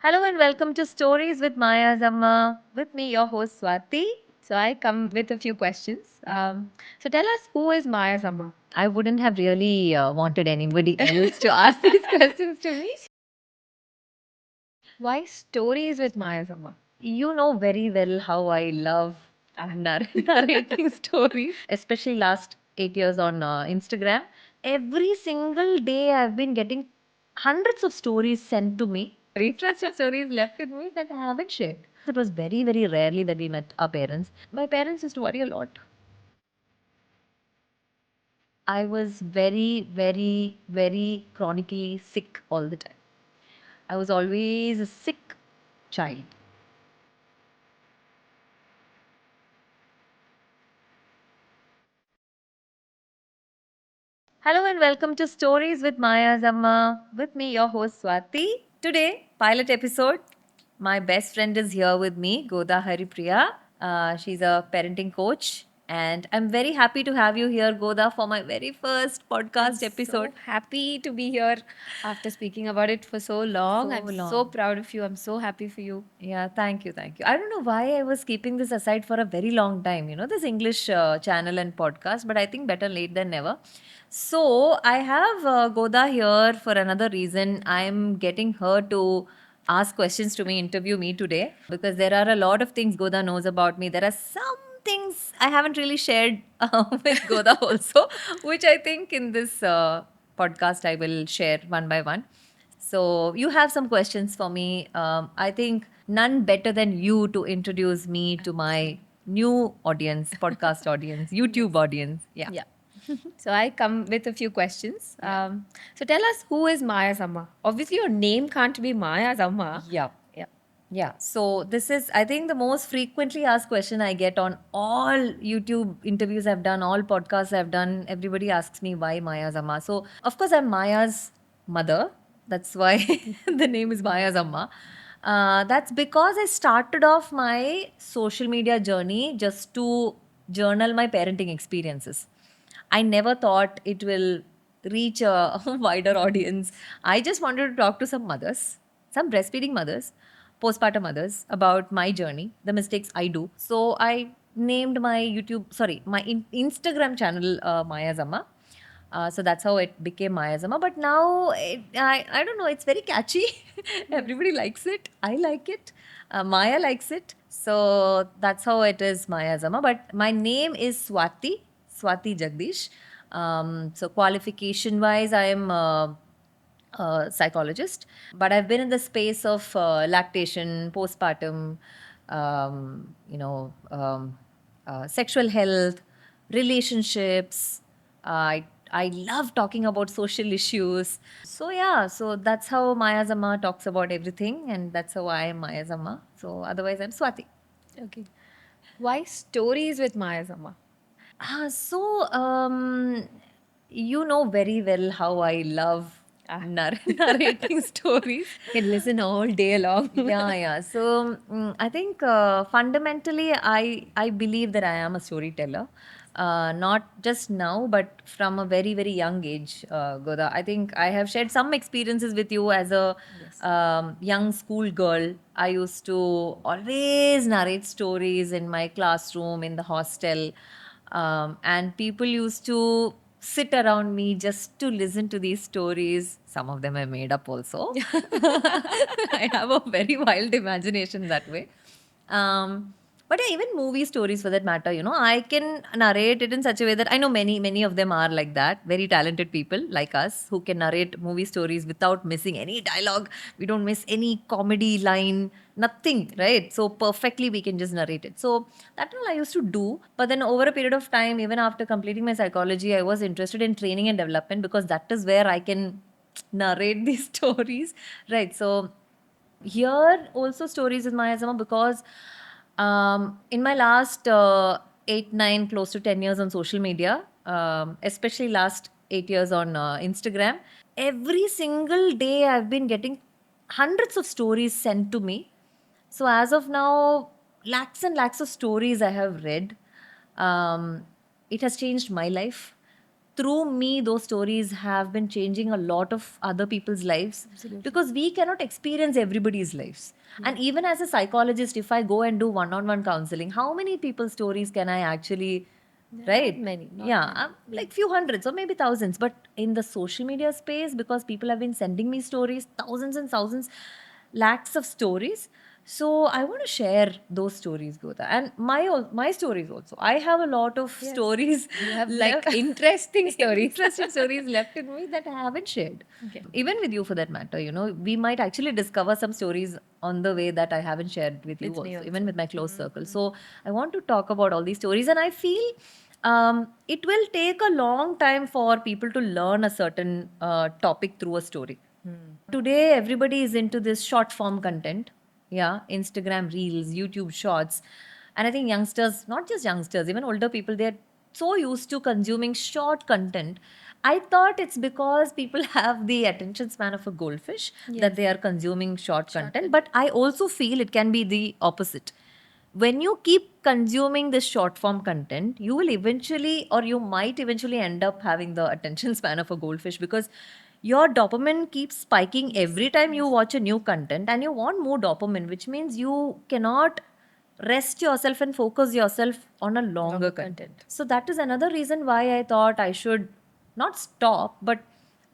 Hello and welcome to Stories with Maya Zamma. With me, your host Swati. So I come with a few questions. So tell us, who is Maya Zamma? I wouldn't have really wanted anybody else to ask these questions to me. Why Stories with Maya Zamma? You know very well how I love narrating stories, especially last 8 years on Instagram. Every single day, I've been getting hundreds of stories sent to me, refresh of stories left with me that I haven't shared. It was very, very rarely that we met our parents. My parents used to worry a lot. I was very, very, very chronically sick all the time. I was always a sick child. Hello and welcome to Stories with Maya Zamma. With me, your host Swati. Today, pilot episode. My best friend is here with me, Goda Haripriya. She's a parenting coach. And I'm very happy to have you here, Goda, for my very first podcast episode. So happy to be here after speaking about it for so long. So I'm so long. proud of you. I'm so happy for you. Yeah, thank you, thank you. I don't know why I was keeping this aside for a very long time, this English channel and podcast, but I think better late than never. So I have Goda here for another reason. I'm getting her to ask questions to me, interview me today, because there are a lot of things Goda knows about me. There are some things I haven't really shared with Goda also, which I think in this podcast I will share one by one. So you have some questions for me. I think none better than you to introduce me to my new audience, podcast audience, YouTube audience. Yeah. Yeah. So I come with a few questions. So tell us, who is Maya Zamma? Obviously, your name can't be Maya Zamma. Yeah. Yeah. Yeah. So this is, I think, the most frequently asked question I get on all YouTube interviews I've done, all podcasts I've done. Everybody asks me why Maya Zamma. So of course I'm Maya's mother. That's why the name is Maya Zamma. That's because I started off my social media journey just to journal my parenting experiences. I never thought it will reach a wider audience. I just wanted to talk to some mothers, some breastfeeding mothers, postpartum mothers about my journey, the mistakes I do. So I named my Instagram channel Maya Zamma. So that's how it became Maya Zamma. But now, I don't know, it's very catchy. Everybody likes it. I like it. Maya likes it. So that's how it is Maya Zamma. But my name is Swati Jagdish. So qualification wise, I am a psychologist, but I've been in the space of lactation, postpartum, sexual health, relationships. I love talking about social issues. So yeah, so that's how Maya Zamma talks about everything, and that's how I am Maya Zamma. So otherwise, I'm Swati. Okay. Why stories with Maya Zamma? So, you know very well how I love narrating stories. You can listen all day long. Yeah, yeah. So I think fundamentally, I believe that I am a storyteller. Not just now, but from a very, very young age, Goda. I think I have shared some experiences with you as a young school girl. I used to always narrate stories in my classroom, in the hostel, and people used to sit around me just to listen to these stories. Some of them I made up also. I have a very wild imagination that way. But yeah, even movie stories for that matter, I can narrate it in such a way that I know many of them are like that. Very talented people like us who can narrate movie stories without missing any dialogue. We don't miss any comedy line, nothing, right? So perfectly we can just narrate it. So that all I used to do. But then over a period of time, even after completing my psychology, I was interested in training and development because that is where I can narrate these stories, right? So here also stories with Maya Zama because in my last 8, 9, close to 10 years on social media, especially last 8 years on Instagram, every single day I've been getting hundreds of stories sent to me. So as of now, lakhs and lakhs of stories I have read. Um, it has changed my life. through me, those stories have been changing a lot of other people's lives. Absolutely. Because we cannot experience everybody's lives. And even as a psychologist, if I go and do one-on-one counseling, how many people's stories can I actually, right? Not many. Not Yeah, many. like few hundreds or maybe thousands. But in the social media space, because people have been sending me stories, thousands and thousands, lakhs of stories. So I want to share those stories, Gota, and my stories also. I have a lot of stories. You have like interesting stories. Interesting stories left in me that I haven't shared. Okay. Even with you, for that matter. We might actually discover some stories on the way that I haven't shared with you With me also, even with my close circle. Mm-hmm. So I want to talk about all these stories, and I feel it will take a long time for people to learn a certain topic through a story. Today, everybody is into this short form content. Yeah, Instagram Reels, YouTube Shorts. And I think youngsters, not just youngsters, even older people, they're so used to consuming short content. I thought it's because people have the attention span of a goldfish that they are consuming short content. But I also feel it can be the opposite. When you keep consuming this short form content, you will eventually, or you might eventually end up having the attention span of a goldfish, because your dopamine keeps spiking every time you watch a new content, and you want more dopamine, which means you cannot rest yourself and focus yourself on a longer content. So that is another reason why I thought I should not stop, but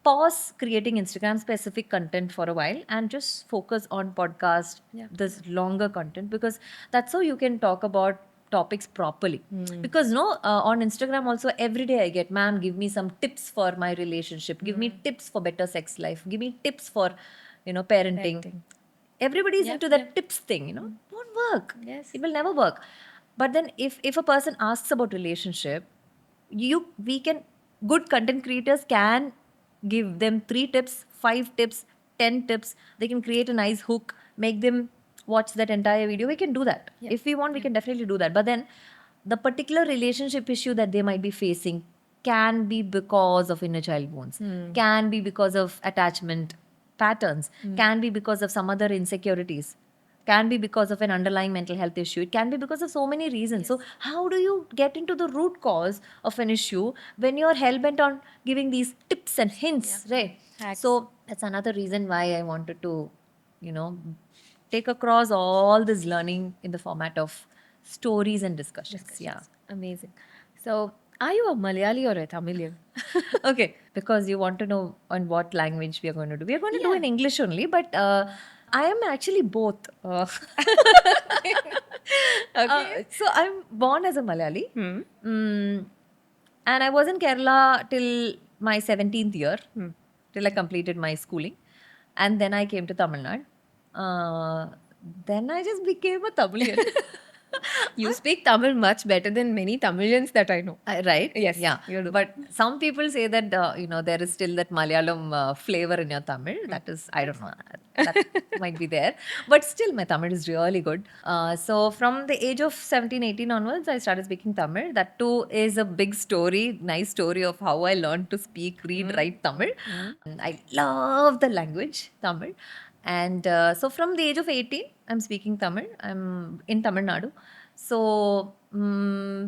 pause creating Instagram specific content for a while and just focus on podcast, this longer content, because that's how you can talk about topics properly. Because no, on Instagram also every day I get, ma'am, give me some tips for my relationship, give me tips for better sex life, give me tips for parenting. Everybody's into that tips thing, won't work. Yes. It will never work. But then if a person asks about relationship, we can, good content creators can give them 3 tips, 5 tips, 10 tips. They can create a nice hook, make them watch that entire video. We can do that. If we want, we can definitely do that. But then the particular relationship issue that they might be facing can be because of inner child wounds, can be because of attachment patterns, can be because of some other insecurities, can be because of an underlying mental health issue. It can be because of so many reasons. So, how do you get into the root cause of an issue when you're hell bent on giving these tips and hints, right? Hacks. So, that's another reason why I wanted to, you know, take across all this learning in the format of stories and discussions. Yeah. Amazing. So, are you a Malayali or a Tamilian? Okay, because you want to know on what language we are going to do. We are going to do in English only, but I am actually both. So I'm born as a Malayali. And I was in Kerala till my 17th year, till I completed my schooling. And then I came to Tamil Nadu. Then I just became a Tamilian. You speak Tamil much better than many Tamilians that I know. Right? Yes, Yeah. you do. But some people say that, there is still that Malayalam flavor in your Tamil. That is, I don't know. That might be there. But still, my Tamil is really good. So from the age of 17, 18 onwards, I started speaking Tamil. That too is a big story, nice story of how I learned to speak, read, write Tamil. And I love the language, Tamil. And so from the age of 18, I'm speaking Tamil. I'm in Tamil Nadu. So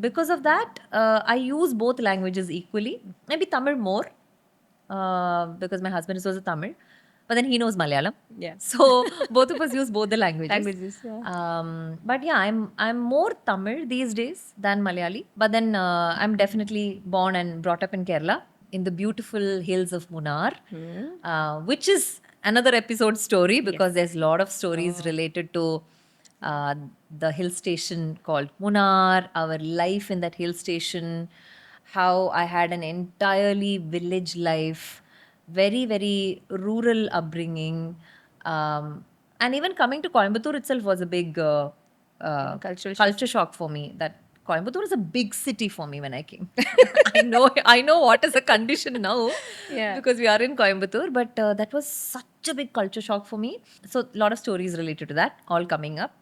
because of that, I use both languages equally. Maybe Tamil more, because my husband is also Tamil, but then he knows Malayalam. Yeah. So both of us use both the languages. Yeah. But yeah, I'm more Tamil these days than Malayali. But then I'm definitely born and brought up in Kerala, in the beautiful hills of Munnar, which is another episode story, because there's a lot of stories related to uh, the hill station called Munnar, our life in that hill station, how I had an entirely village life, very, very rural upbringing. And even coming to Coimbatore itself was a big culture shock for me. That Coimbatore is a big city for me when I came. I know what is the condition now, because we are in Coimbatore, but that was such a big culture shock for me. So a lot of stories related to that, all coming up.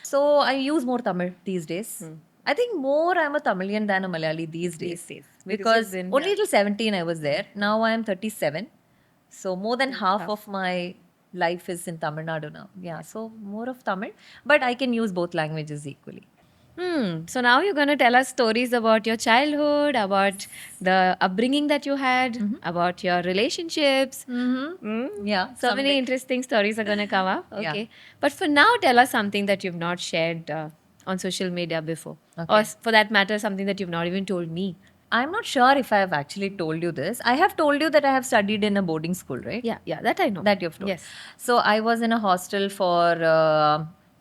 So I use more Tamil these days. I think more I'm a Tamilian than a Malayali these days. Because only till 17 I was there. Now I am 37. So more than half of my life is in Tamil Nadu now. Yeah, so more of Tamil. But I can use both languages equally. So now you're going to tell us stories about your childhood, about the upbringing that you had, about your relationships. Yeah, So many someday. interesting stories are going to come up. Yeah. Okay. But for now, tell us something that you've not shared on social media before. Or Okay. for that matter, something that you've not even told me. I'm not sure if I have actually told you this. I have told you that I have studied in a boarding school, right? Yeah, that I know. That you've told. Yes. So I was in a hostel for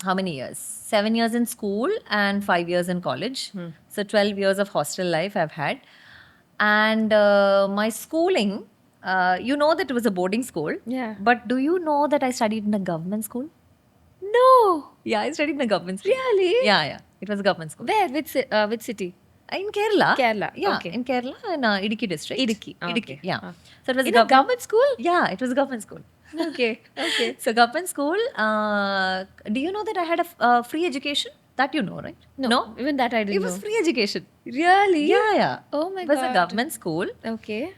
how many years? 7 years in school and 5 years in college. So 12 years of hostel life I've had. And my schooling, you know that it was a boarding school. Yeah. But do you know that I studied in a government school? No. Yeah, I studied in a government school. Really? Yeah, yeah. It was a government school. Where? Which city? In Kerala. Kerala, Yeah, okay. in Kerala, in Idukki district. Idukki, Idukki, okay. yeah. Ah. So it was In a government school? Yeah, it was a government school. Okay. Okay. So government school. Do you know that I had a free education? That you know, right? No, even that I It didn't was know. free education. Really? Yeah, yeah. Oh my It was a God. government school. Okay.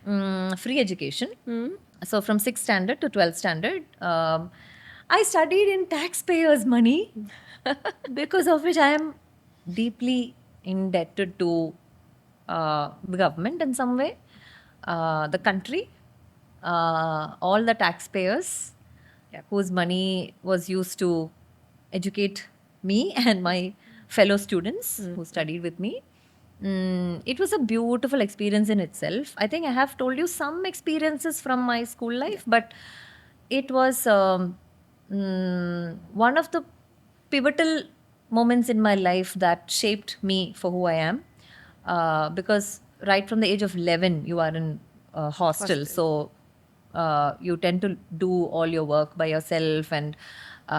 Free education. Hmm. So from 6th standard to 12th standard, I studied in taxpayers' money, because of which I am deeply indebted to the government in some way, the country, all the taxpayers whose money was used to educate me and my fellow students who studied with me. It was a beautiful experience in itself. I think I have told you some experiences from my school life, but it was one of the pivotal moments in my life that shaped me for who I am. Because right from the age of 11, you are in hostel. So you tend to do all your work by yourself, and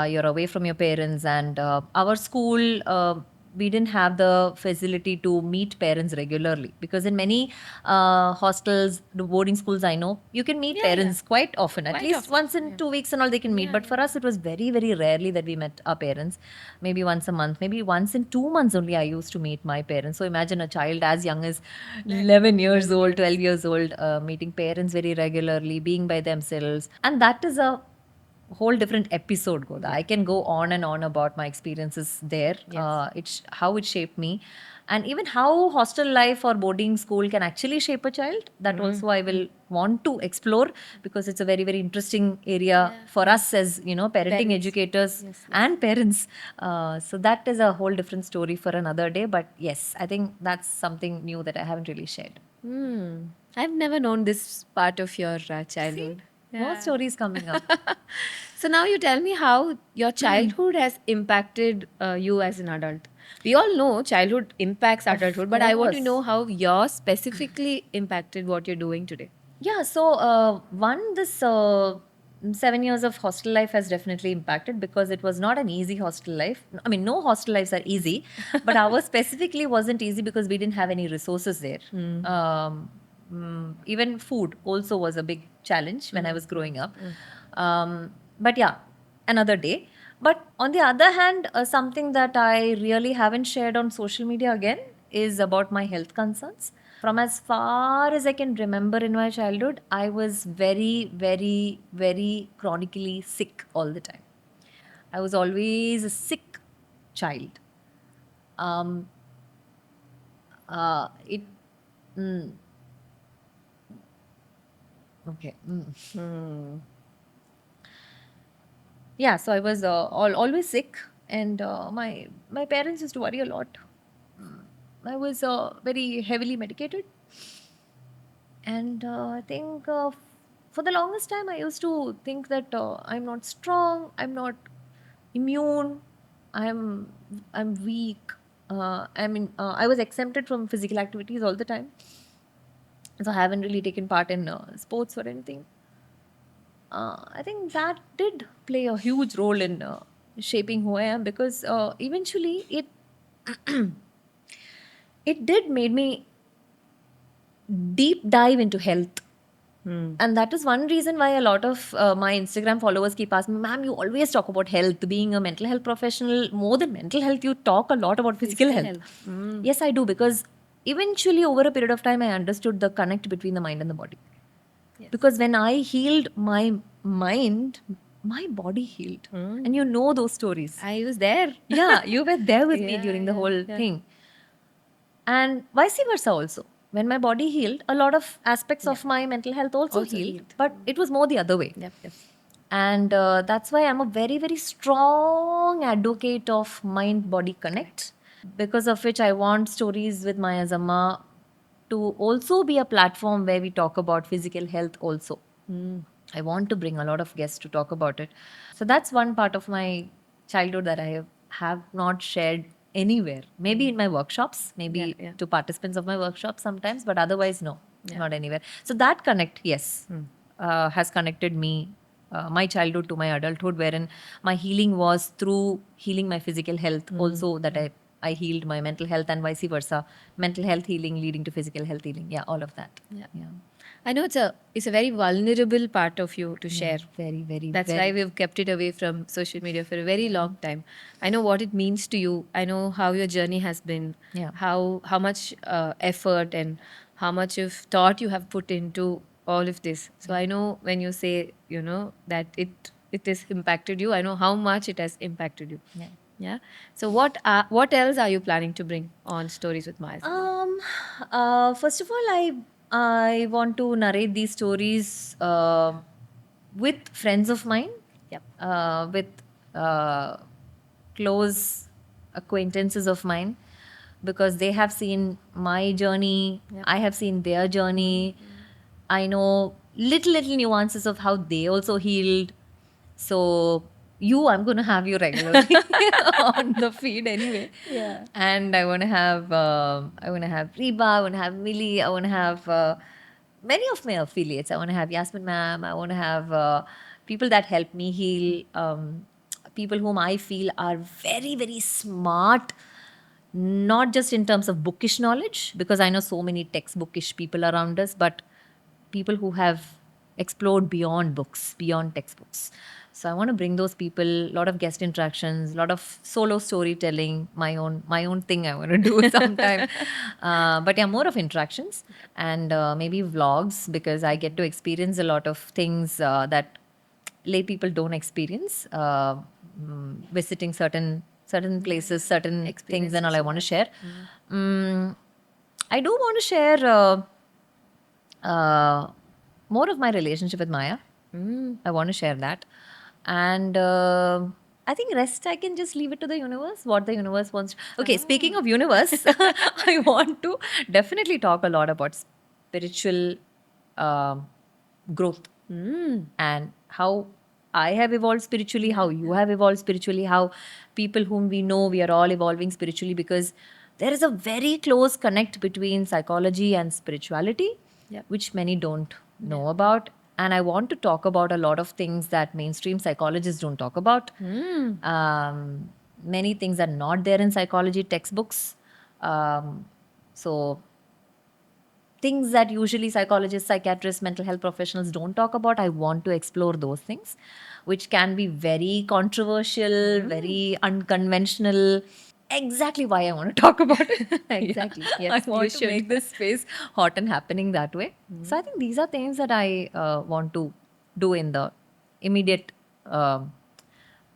you're away from your parents. And our school, we didn't have the facility to meet parents regularly, because in many hostels, the boarding schools I know, you can meet parents quite often, at Quite least often, once in 2 weeks and all they can meet. But for us, it was very, very rarely that we met our parents. Maybe once a month, maybe once in 2 months only I used to meet my parents. So imagine a child as young as 11 years old, 12 years old, meeting parents very regularly, being by themselves. And that is a whole different episode, Goda. I can go on and on about my experiences there. It's how it shaped me, and even how hostel life or boarding school can actually shape a child. That also I will want to explore, because it's a very, very interesting area for us as parenting educators and parents. So that is a whole different story for another day. But yes, I think that's something new that I haven't really shared. I've never known this part of your childhood. More stories coming up. So now you tell me how your childhood has impacted you as an adult. We all know childhood impacts adulthood, but I want to course. know how yours specifically impacted what you're doing today. Yeah, so this 7 years of hostel life has definitely impacted, because it was not an easy hostel life. I mean, no hostel lives are easy, but ours specifically wasn't easy because we didn't have any resources there. Even food also was a big challenge when I was growing up. But yeah, another day. But on the other hand, something that I really haven't shared on social media again is about my health concerns. From as far as I can remember in my childhood, I was very, very, very chronically sick all the time. I was always a sick child. Um, it okay. Yeah, so I was always sick, and my parents used to worry a lot. I was very heavily medicated, and I think for the longest time I used to think that I'm not strong, I'm not immune, I'm I'm weak. I was exempted from physical activities all the time, so I haven't really taken part in sports or anything. I think that did play a huge role in shaping who I am, because eventually it did made me deep dive into health. And that is one reason why a lot of my Instagram followers keep asking me, ma'am, you always talk about health. Being a mental health professional, more than mental health, you talk a lot about physical health. Yes, I do, because eventually over a period of time, I understood the connect between the mind and the body. Because when I healed my mind, my body healed. Mm. And you know those stories. I was there. Yeah, you were there with me Yeah, during the yeah, whole yeah. thing. And vice versa also. When my body healed, a lot of aspects of my mental health also, Also healed, healed. but it was more the other way. Yep, yep. And that's why I'm a very, very strong advocate of mind body connect, because of which I want Stories with Maya Zamma to also be a platform where we talk about physical health also. I want to bring a lot of guests to talk about it. So that's one part of my childhood that I have not shared anywhere. Maybe in my workshops, maybe Yeah, yeah. to participants of my workshops sometimes, but otherwise, no, Yeah. not anywhere. So that connect, yes, has connected me, my childhood to my adulthood, wherein my healing was through healing my physical health, also that I healed my mental health and vice versa. Mental health healing leading to physical health healing. Yeah, all of that. Yeah. Yeah. I know it's a very vulnerable part of you to share. Very, very, That's very. why we've kept it away from social media for a very long time. I know what it means to you. I know how your journey has been. Yeah. How much effort and how much of thought you have put into all of this. So I know when you say that it has impacted you. I know how much it has impacted you. Yeah. Yeah. So what else are you planning to bring on Stories with Maya? First of all, I want to narrate these stories with friends of mine. Yep. With uh, close acquaintances of mine, because they have seen my journey. I have seen their journey. I know little nuances of how they also healed. So I'm going to have you regularly on the feed anyway. Yeah. And I want to have Reba, I want to have Millie, I want to have many of my affiliates. I want to have Yasmin ma'am. I want to have people that help me heal. People whom I feel are very, very smart, not just in terms of bookish knowledge, because I know so many textbookish people around us, but people who have explored beyond books, beyond textbooks. So I want to bring those people, a lot of guest interactions, a lot of solo storytelling, my own thing I want to do sometime. But yeah, more of interactions and maybe vlogs, because I get to experience a lot of things that lay people don't experience. Visiting certain places, certain things, and all I want to share. I do want to share more of my relationship with Maya. I want to share that, and I think rest I can just leave it to the universe. What the universe wants. Okay, speaking of universe, I want to definitely talk a lot about spiritual growth and how I have evolved spiritually, how you have evolved spiritually, how people whom we know, we are all evolving spiritually, because there is a very close connect between psychology and spirituality, Yep. which many don't know about. And I want to talk about a lot of things that mainstream psychologists don't talk about. Many things are not there in psychology textbooks. So things that usually psychologists, psychiatrists, mental health professionals don't talk about, I want to explore those things, which can be very controversial, very unconventional. Exactly why I want to talk about it. Exactly. Yeah. Yes, I want you to should. make this space hot and happening that way. So I think these are things that I want to do in the immediate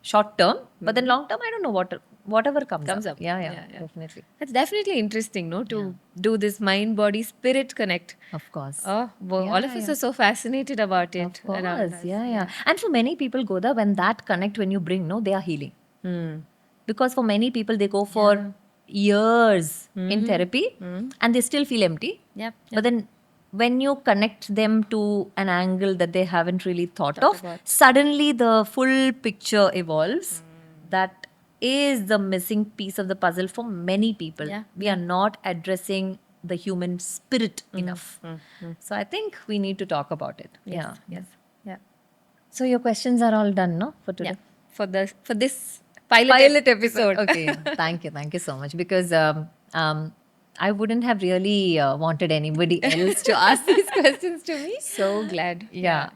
short term, but then long term, I don't know whatever comes up. Yeah, Yeah, yeah. definitely. That's definitely interesting, no? To do this mind body spirit connect. Of course. Oh, well, Yeah, all of us yeah. are so fascinated about it Of course, around us. yeah. And for many people, Goda, when that connect, when you bring, no, they are healing. Because for many people, they go for years in therapy and they still feel empty. Yep. But then when you connect them to an angle that they haven't really thought of, about. suddenly the full picture evolves. That is the missing piece of the puzzle for many people. Yeah, We are not addressing the human spirit enough. So I think we need to talk about it. Yeah. Yes. Yeah. So your questions are all done, no, for today? Yeah. For this pilot episode. Okay. Yeah. Thank you so much. Because I wouldn't have really wanted anybody else to ask these questions to me. So glad. Yeah.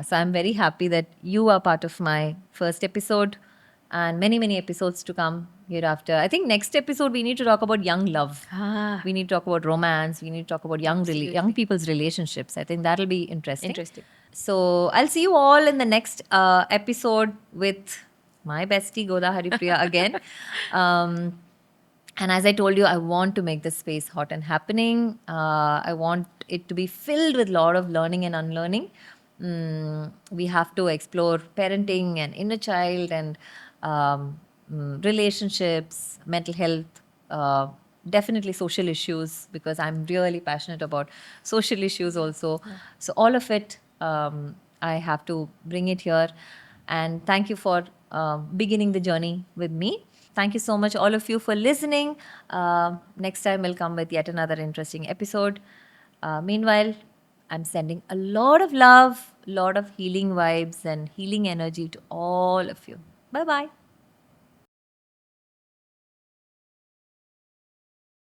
So I'm very happy that you are part of my first episode and many episodes to come hereafter. I think next episode we need to talk about young love. Ah, We need to talk about romance. We need to talk about young people's relationships. I think that'll be interesting. interesting. So I'll see you all in the next episode with my bestie Goda Haripriya again. Um, and as I told you, I want to make this space hot and happening. I want it to be filled with a lot of learning and unlearning. We have to explore parenting and inner child and relationships, mental health, definitely social issues, because I'm really passionate about social issues also. So, all of it, I have to bring it here. And thank you for beginning the journey with me. Thank you so much, all of you, for listening. Next time, we'll come with yet another interesting episode. Meanwhile, I'm sending a lot of love, lot of healing vibes, and healing energy to all of you. Bye bye.